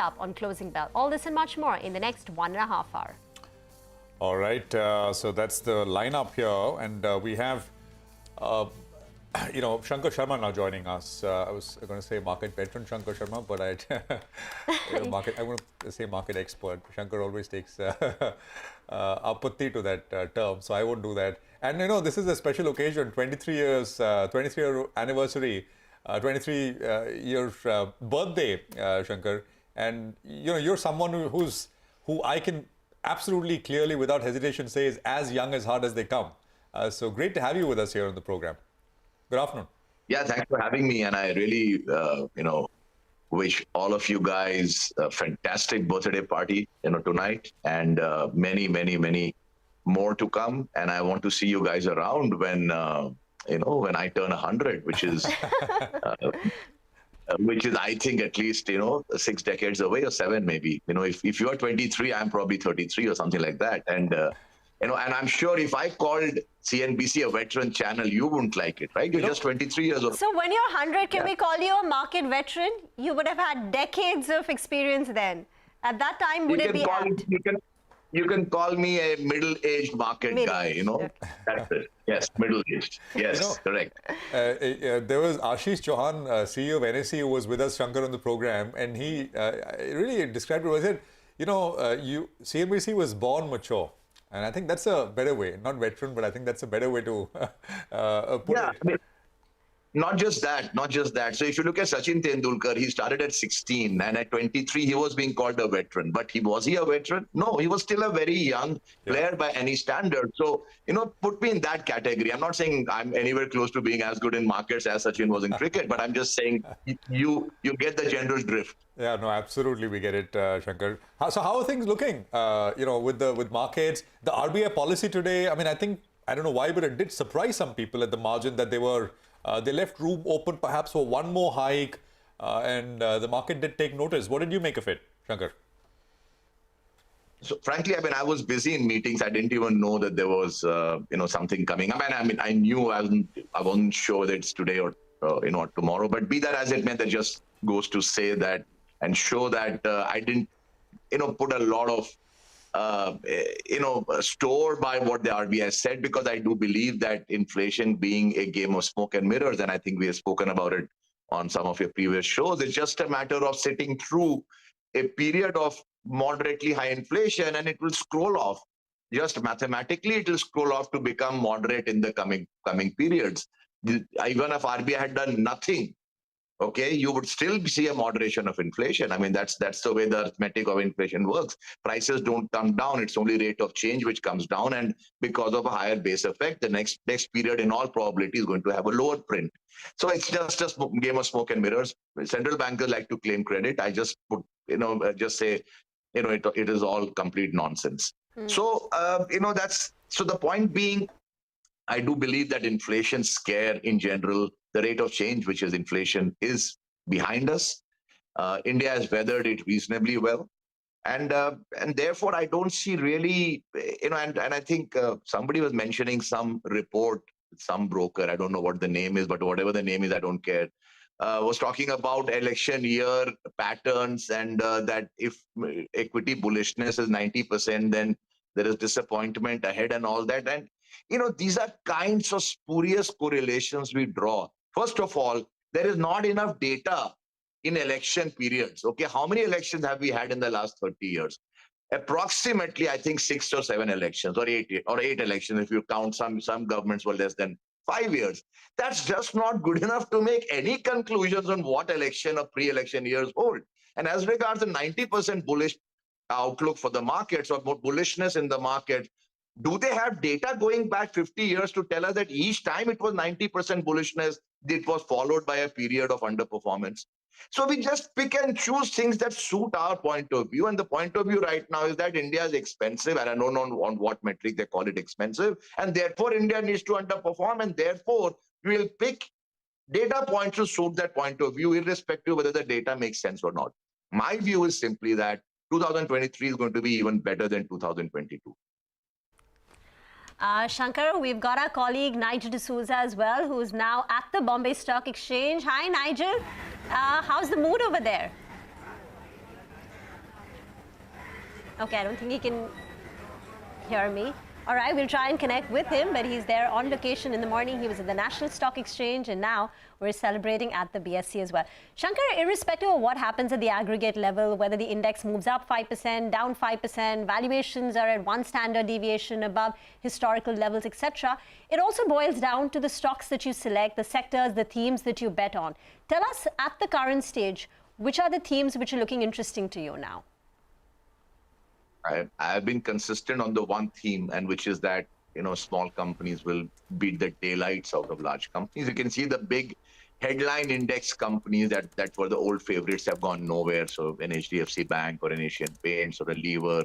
up on closing bell. All this and much more in the next 1.5 hours. All right, so that's the lineup here, and we have, Shankar Sharma now joining us. I was going to say market veteran Shankar Sharma, but I'm going to say market expert. Shankar always takes apatti to that term, so I won't do that. And this is a special occasion, 23-year anniversary, 23-year birthday, Shankar. And you're someone who I can absolutely clearly, without hesitation, say is as young as hard as they come. So great to have you with us here on the program. Good afternoon. Yeah, thanks for having me. And I really, wish all of you guys a fantastic birthday party, tonight, and many, many, many more to come. And I want to see you guys around when, when I turn 100, which is, I think, at least, 6 decades away or 7, maybe. If you're 23, I'm probably 33 or something like that. And, and I'm sure if I called CNBC a veteran channel, you wouldn't like it, right? You're just 23 years old. So when you're 100, can we call you a market veteran? You would have had decades of experience then. At that time, would it be apt? You can call me a middle-aged market guy, Okay. That's it. Yes, middle-aged. Yes, correct. There was Ashish Chauhan, CEO of NSE, who was with us, Shankar, on the program, and he really described it. He said, CNBC was born mature. And I think that's a better way, not veteran, but I think that's a better way to put it. I mean, not just that. So if you look at Sachin Tendulkar, he started at 16, and at 23, he was being called a veteran. But was he a veteran? No, he was still a very young player by any standard. So, put me in that category. I'm not saying I'm anywhere close to being as good in markets as Sachin was in cricket, but I'm just saying you get the general drift. Yeah, no, absolutely, we get it, Shankar. So how are things looking, with markets? The RBI policy today, I don't know why, but it did surprise some people at the margin that they left room open perhaps for one more hike, and the market did take notice. What did you make of it, Shankar? So frankly, I was busy in meetings. I didn't even know that there was, something coming up. I knew I wasn't sure that it's today or tomorrow. But be that as it may, that just goes to say that and show that I didn't, put a lot of, store by what the RBI said, because I do believe that inflation being a game of smoke and mirrors, and I think we have spoken about it on some of your previous shows, it's just a matter of sitting through a period of moderately high inflation, and it will scroll off. Just mathematically, it will scroll off to become moderate in the coming periods. Even if RBI had done nothing, okay, you would still see a moderation of inflation. That's the way the arithmetic of inflation works. Prices don't come down. It's only rate of change which comes down. And because of a higher base effect, the next period in all probability is going to have a lower print. So it's just a game of smoke and mirrors. Central bankers like to claim credit. I just just say, it is all complete nonsense. So, so the point being, I do believe that inflation scare in general, the rate of change, which is inflation, is behind us. India has weathered it reasonably well. And therefore, I don't see really, and I think somebody was mentioning some report, some broker, I don't know what the name is, but whatever the name is, I don't care, was talking about election year patterns, and that if equity bullishness is 90%, then there is disappointment ahead and all that. And these are kinds of spurious correlations we draw. First of all, there is not enough data in election periods. Okay, how many elections have we had in the last 30 years? Approximately, I think 6 or 7 elections, or 8 elections if you count some governments were less than 5 years. That's just not good enough to make any conclusions on what election or pre-election years hold. And as regards the 90% bullish outlook for the markets, or more bullishness in the market, do they have data going back 50 years to tell us that each time it was 90% bullishness, it was followed by a period of underperformance? So we just pick and choose things that suit our point of view. And the point of view right now is that India is expensive, and I don't know on what metric they call it expensive. And therefore, India needs to underperform. And therefore, we will pick data points to suit that point of view, irrespective of whether the data makes sense or not. My view is simply that 2023 is going to be even better than 2022. Shankar, we've got our colleague Nigel D'Souza as well, who's now at the Bombay Stock Exchange. Hi, Nigel. How's the mood over there? Okay, I don't think he can hear me. All right, we'll try and connect with him, but he's there on location in the morning. He was at the National Stock Exchange, and now we're celebrating at the BSE as well. Shankar, irrespective of what happens at the aggregate level, whether the index moves up 5%, down 5%, valuations are at one standard deviation above historical levels, etc., it also boils down to the stocks that you select, the sectors, the themes that you bet on. Tell us, at the current stage, which are the themes which are looking interesting to you now? I've been consistent on the one theme, and which is that, small companies will beat the daylights out of large companies. You can see the big headline index companies that were the old favorites have gone nowhere. So an HDFC Bank or an Asian Paints or a Lever,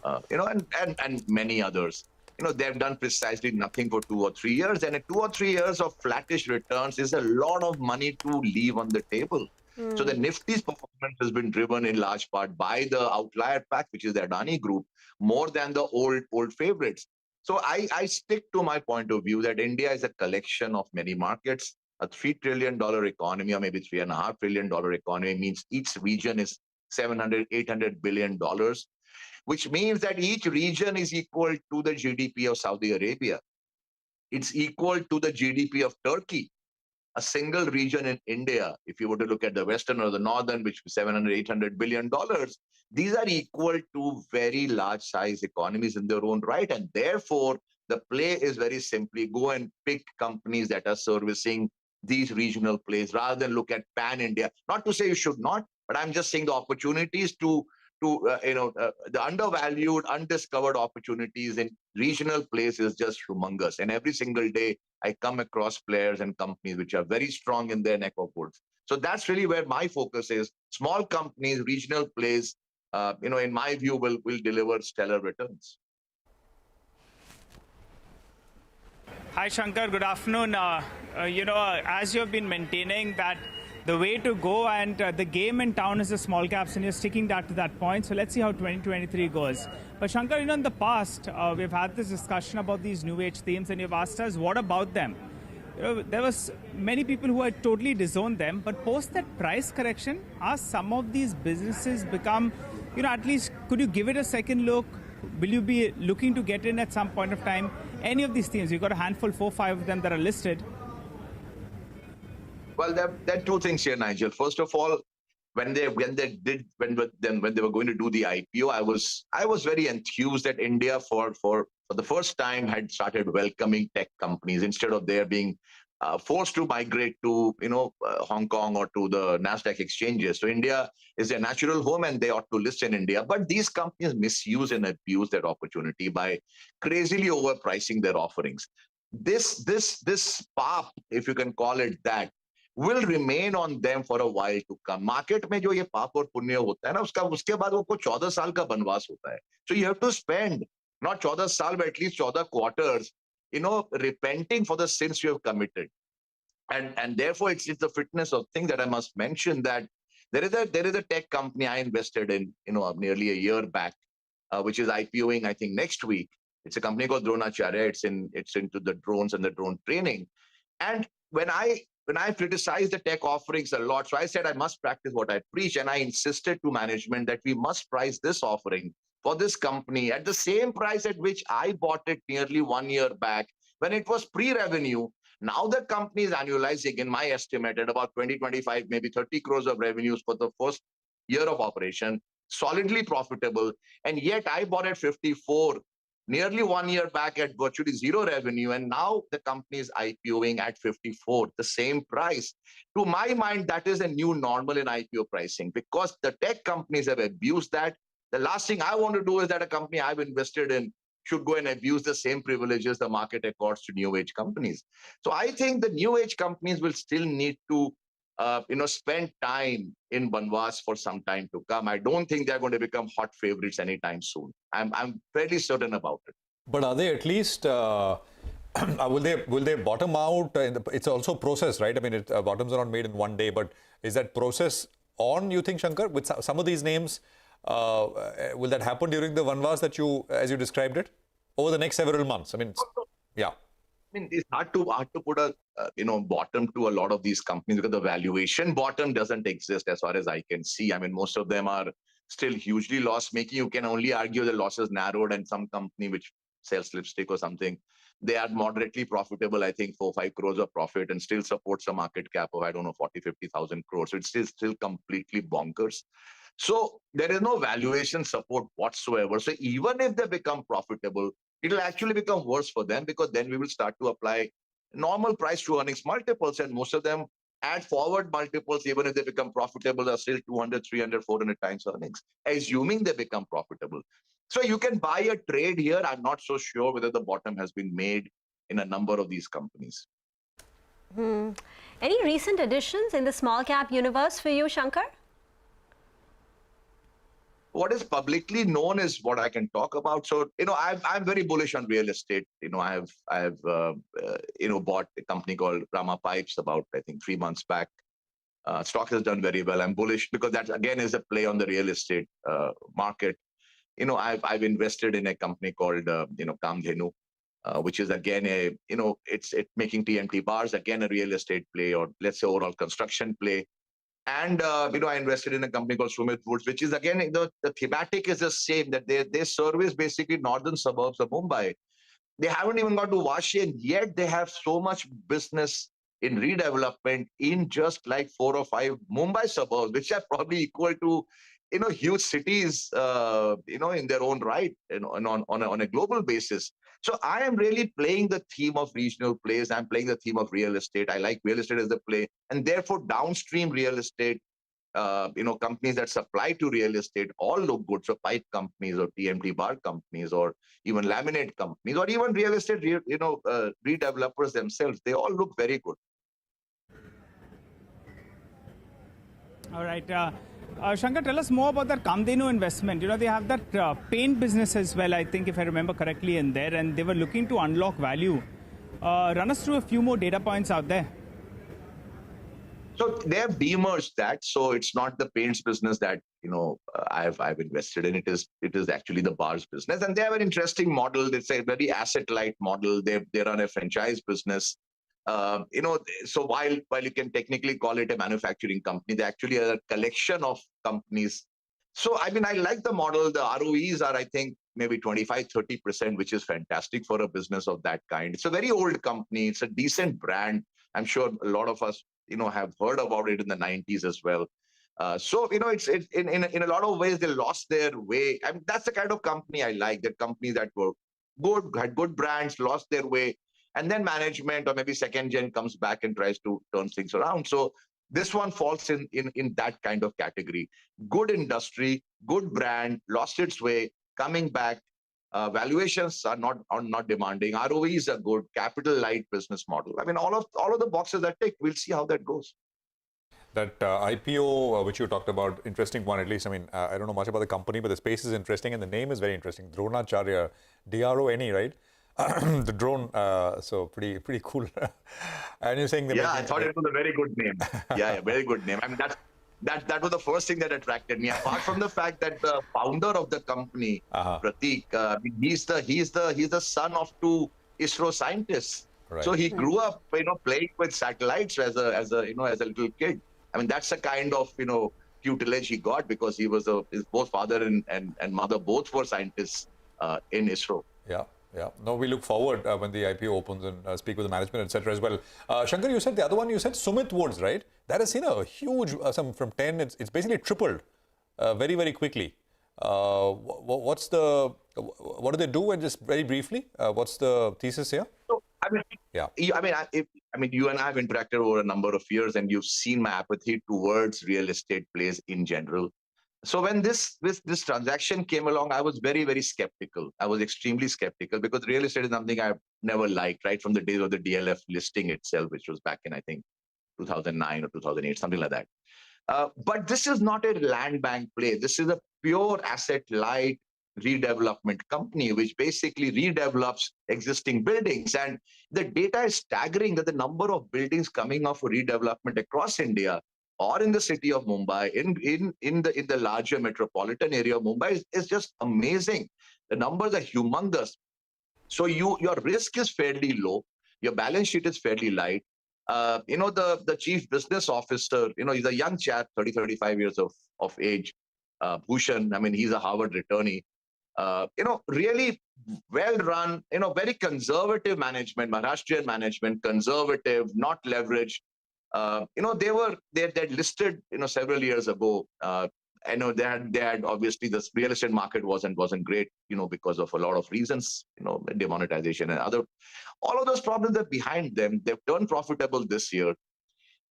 and many others. They've done precisely nothing for 2 or 3 years, and 2 or 3 years of flattish returns is a lot of money to leave on the table. So the Nifty's performance has been driven in large part by the outlier pack, which is the Adani Group, more than the old favorites. So I stick to my point of view that India is a collection of many markets. A $3 trillion economy, or maybe $3.5 trillion economy, means each region is $700-800 billion, which means that each region is equal to the GDP of Saudi Arabia. It's equal to the GDP of Turkey. A single region in India, if you were to look at the Western or the Northern, which is $700-800 billion, these are equal to very large size economies in their own right. And therefore, the play is very simply go and pick companies that are servicing these regional plays rather than look at pan-India. Not to say you should not, but I'm just saying the opportunities the undervalued, undiscovered opportunities in regional plays is just humongous. And every single day, I come across players and companies which are very strong in their neck of woods. So that's really where my focus is. Small companies, regional plays, in my view, will deliver stellar returns. Hi, Shankar. Good afternoon. As you have been maintaining that the way to go and the game in town is the small caps, and you're sticking to that point. So let's see how 2023 goes. But Shankar, in the past, we've had this discussion about these new age themes, and you've asked us, what about them? There was many people who had totally disowned them, but post that price correction, are some of these businesses become, at least could you give it a second look? Will you be looking to get in at some point of time? Any of these themes, you've got a handful, 4 or 5 of them that are listed. Well, there are two things here, Nigel. First of all, when they were going to do the IPO, I was very enthused that India for the first time had started welcoming tech companies instead of their being forced to migrate to Hong Kong or to the Nasdaq exchanges. So India is their natural home, and they ought to list in India. But these companies misuse and abuse that opportunity by crazily overpricing their offerings. This path, if you can call it that, will remain on them for a while to come. Market में जो ये पाप और पुण्य होता है ना, उसके बाद वो 14 साल का बनवास होता है. So you have to spend not 14 साल, but at least 14 quarters, repenting for the sins you have committed. And therefore, it's the fitness of thing that I must mention that there is a tech company I invested in, nearly a year back, which is IPOing, I think, next week. It's a company called Dronacharya. It's into the drones and the drone training. And when I criticized the tech offerings a lot, so I said I must practice what I preach, and I insisted to management that we must price this offering for this company at the same price at which I bought it nearly 1 year back when it was pre-revenue. Now the company is annualizing, in my estimate, at about 20, 25, maybe 30 crores of revenues for the first year of operation, solidly profitable, and yet I bought at 54 nearly 1 year back at virtually zero revenue, and now the company is IPOing at 54, the same price. To my mind, that is a new normal in IPO pricing because the tech companies have abused that. The last thing I want to do is that a company I've invested in should go and abuse the same privileges the market accords to new age companies. So I think the new age companies will still need to spend time in Banvas for some time to come. I don't think they're going to become hot favorites anytime soon. I'm fairly certain about it. But are they at least, will they bottom out? It's also process, right? I mean, bottoms are not made in one day, but is that process on, you think, Shankar? With some of these names, will that happen during the Banvas that as you described it, over the next several months? I mean, yeah. I mean, it's hard to put a bottom to a lot of these companies because the valuation bottom doesn't exist as far as I can see. I mean, most of them are still hugely loss-making. You can only argue the losses narrowed, and some company which sells lipstick or something, they are moderately profitable, I think 4-5 crores of profit, and still supports a market cap of, I don't know, 40-50,000 crores. So it's still completely bonkers. So there is no valuation support whatsoever. So even if they become profitable, it'll actually become worse for them, because then we will start to apply normal price to earnings multiples, and most of them add forward multiples. Even if they become profitable, are still 200, 300, 400 times earnings, assuming they become profitable. So you can buy a trade here. I'm not so sure whether the bottom has been made in a number of these companies. Any recent additions in the small cap universe for you, Shankar? What is publicly known is what I can talk about. So, I'm very bullish on real estate. I have bought a company called Rama Pipes about, I think, 3 months back. Stock has done very well. I'm bullish because that again is a play on the real estate market. I've invested in a company called Kamdhenu, which is again it's making TMT bars, again a real estate play, or let's say overall construction play. And I invested in a company called Sumit Woods, which is again the thematic is the same, that they service basically northern suburbs of Mumbai. They haven't even got to Vashi, and yet they have so much business in redevelopment in just like 4 or 5 Mumbai suburbs, which are probably equal to huge cities in their own right, on a global basis. So I am really playing the theme of regional plays. I'm playing the theme of real estate. I like real estate as a play, and therefore downstream real estate, companies that supply to real estate all look good. So pipe companies or TMT bar companies or even laminate companies or even real estate, redevelopers themselves, they all look very good. All right. Shankar, tell us more about that Kamdhenu investment. They have that paint business as well, I think, if I remember correctly, in there, and they were looking to unlock value. Run us through a few more data points out there. So they have demerged that. So it's not the paints business that I've invested in. It is actually the bars business, and they have an interesting model. It's a very asset light model. They run a franchise business. So while you can technically call it a manufacturing company, they actually are a collection of companies. So I like the model. The ROEs are, I think, maybe 25-30%, which is fantastic for a business of that kind. It's a very old company. It's a decent brand. I'm sure a lot of us have heard about it in the 90s as well. So it's in a lot of ways they lost their way. That's the kind of company I like. The companies that were good, had good brands, lost their way, and then management or maybe second gen comes back and tries to turn things around. So this one falls in that kind of category. Good industry, good brand, lost its way, coming back. Valuations are not demanding. ROEs are good. Capital light business model. All of the boxes that tick. We'll see how that goes. That IPO which you talked about, interesting one at least. I don't know much about the company, but the space is interesting and the name is very interesting. Dronacharya, D-R-O-N-E, right? The drone, so pretty cool. And you're saying I thought it was a very good name. Yeah, very good name. That was the first thing that attracted me. Apart from the fact that the founder of the company, Prateek, he's the son of 2 ISRO scientists. Right. So he grew up, playing with satellites as a little kid. That's the kind of tutelage he got, because he was his both father and mother both were scientists in ISRO. Yeah. No, we look forward when the IPO opens and speak with the management, etc. as well. Shankar, you said the other one, you said Sumit Woods, right? That has seen a huge, from 10, it's basically tripled very, very quickly. What do they do? And just very briefly, what's the thesis here? So, you and I have interacted over a number of years, and you've seen my apathy towards real estate plays in general. So when this transaction came along, I was very, very skeptical. I was extremely skeptical, because real estate is something I've never liked, right from the days of the DLF listing itself, which was back in, I think, 2009 or 2008, something like that. But this is not a land bank play. This is a pure asset light redevelopment company, which basically redevelops existing buildings. And the data is staggering, that the number of buildings coming up for redevelopment across India or in the city of Mumbai, in the larger metropolitan area of Mumbai is just amazing. The numbers are humongous. So your risk is fairly low. Your balance sheet is fairly light. The chief business officer, he's a young chap, 30-35 years of age. Bhushan. I mean, he's a Harvard returnee. Really well run, very conservative management, Maharashtrian management, conservative, not leveraged. They listed, several years ago. I know they had obviously the real estate market wasn't great, because of a lot of reasons, demonetization and all of those problems are behind them. They've turned profitable this year.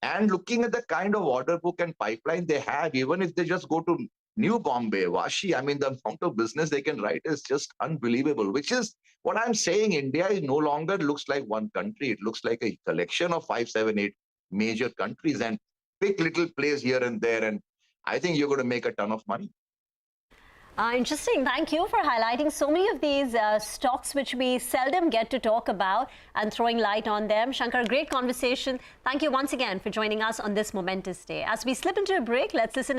And looking at the kind of order book and pipeline they have, even if they just go to New Bombay, Vashi, I mean, the amount of business they can write is just unbelievable, which is what I'm saying. India is no longer looks like one country. It looks like a collection of 5, 7, 8 major countries and pick little plays here and there. And I think you're going to make a ton of money. Interesting. Thank you for highlighting so many of these stocks which we seldom get to talk about and throwing light on them. Shankar, great conversation. Thank you once again for joining us on this momentous day. As we slip into a break, let's listen